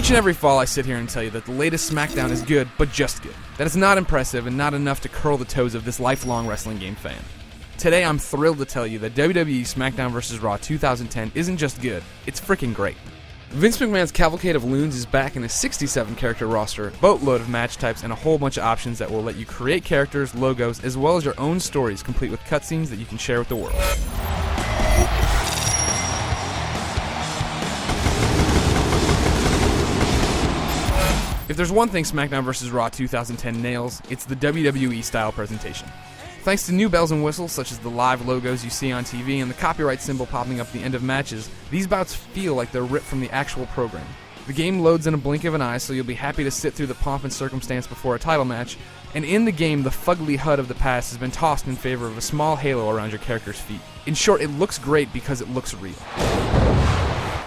Each and every fall I sit here and tell you that the latest SmackDown is good, but just good. That it's not impressive and not enough to curl the toes of this lifelong wrestling game fan. Today I'm thrilled to tell you that WWE SmackDown vs. Raw 2010 isn't just good, it's freaking great. Vince McMahon's cavalcade of loons is back in a 67-character roster, a boatload of match types, and a whole bunch of options that will let you create characters, logos, as well as your own stories complete with cutscenes that you can share with the world. If there's one thing SmackDown vs. Raw 2010 nails, it's the WWE-style presentation. Thanks to new bells and whistles such as the live logos you see on TV and the copyright symbol popping up at the end of matches, these bouts feel like they're ripped from the actual program. The game loads in a blink of an eye, so you'll be happy to sit through the pomp and circumstance before a title match, and in the game, the fugly HUD of the past has been tossed in favor of a small halo around your character's feet. In short, it looks great because it looks real.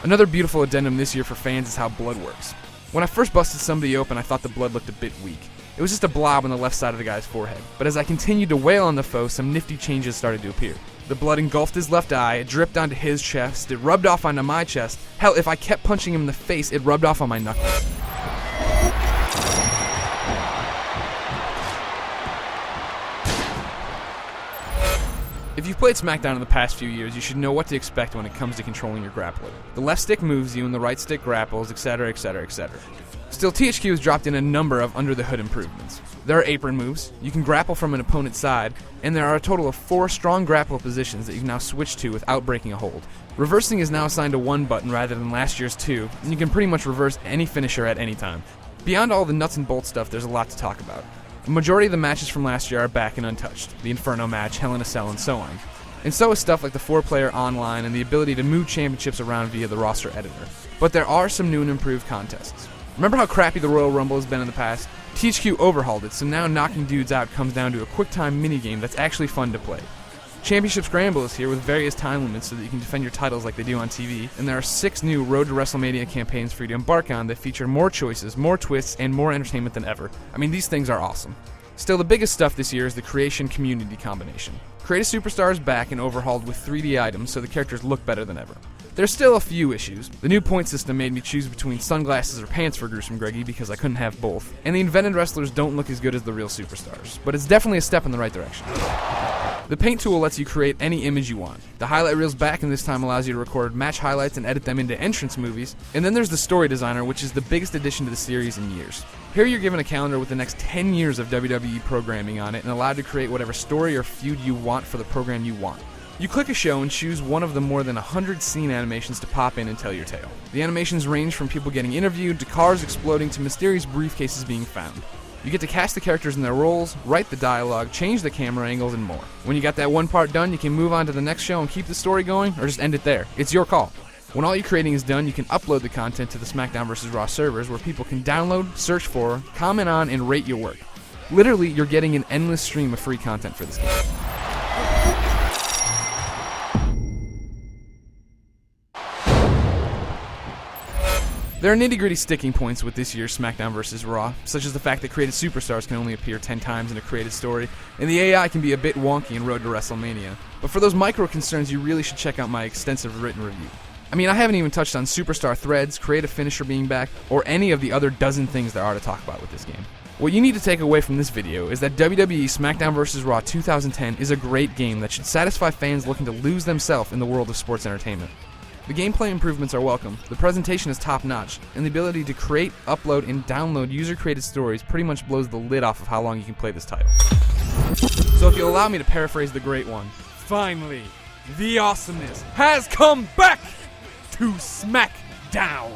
Another beautiful addendum this year for fans is how blood works. When I first busted somebody open, I thought the blood looked a bit weak. It was just a blob on the left side of the guy's forehead. But as I continued to wail on the foe, some nifty changes started to appear. The blood engulfed his left eye, it dripped onto his chest, it rubbed off onto my chest. Hell, if I kept punching him in the face, it rubbed off on my knuckles. If you've played SmackDown in the past few years, you should know what to expect when it comes to controlling your grappler. The left stick moves you and the right stick grapples, etc, etc, etc. Still, THQ has dropped in a number of under-the-hood improvements. There are apron moves, you can grapple from an opponent's side, and there are a total of 4 strong grapple positions that you can now switch to without breaking a hold. Reversing is now assigned to 1 button rather than last year's 2, and you can pretty much reverse any finisher at any time. Beyond all the nuts and bolts stuff, there's a lot to talk about. The majority of the matches from last year are back and untouched, the Inferno match, Hell in a Cell, and so on. And so is stuff like the 4-player online and the ability to move championships around via the roster editor. But there are some new and improved contests. Remember how crappy the Royal Rumble has been in the past? THQ overhauled it, so now knocking dudes out comes down to a quick-time minigame that's actually fun to play. Championship Scramble is here with various time limits so that you can defend your titles like they do on TV, and there are 6 new Road to WrestleMania campaigns for you to embark on that feature more choices, more twists, and more entertainment than ever. I mean, these things are awesome. Still, the biggest stuff this year is the Creation-Community combination. Create a Superstar is back and overhauled with 3D items so the characters look better than ever. There's still a few issues. The new point system made me choose between sunglasses or pants for Gruesome Greggy because I couldn't have both. And the invented wrestlers don't look as good as the real superstars, but it's definitely a step in the right direction. The paint tool lets you create any image you want. The highlight reel's back and this time allows you to record match highlights and edit them into entrance movies. And then there's the story designer, which is the biggest addition to the series in years. Here you're given a calendar with the next 10 years of WWE programming on it and allowed to create whatever story or feud you want for the program you want. You click a show and choose one of the more than 100 scene animations to pop in and tell your tale. The animations range from people getting interviewed to cars exploding to mysterious briefcases being found. You get to cast the characters in their roles, write the dialogue, change the camera angles, and more. When you got that one part done, you can move on to the next show and keep the story going, or just end it there. It's your call. When all your creating is done, you can upload the content to the SmackDown vs. Raw servers where people can download, search for, comment on, and rate your work. Literally, you're getting an endless stream of free content for this game. There are nitty-gritty sticking points with this year's SmackDown vs. Raw, such as the fact that created superstars can only appear 10 times in a created story, and the AI can be a bit wonky in Road to WrestleMania. But for those micro concerns, you really should check out my extensive written review. I mean, I haven't even touched on superstar threads, creative finisher being back, or any of the other dozen things there are to talk about with this game. What you need to take away from this video is that WWE SmackDown vs. Raw 2010 is a great game that should satisfy fans looking to lose themselves in the world of sports entertainment. The gameplay improvements are welcome, the presentation is top-notch, and the ability to create, upload, and download user-created stories pretty much blows the lid off of how long you can play this title. So if you'll allow me to paraphrase the great one, finally, the awesomeness has come back to SmackDown!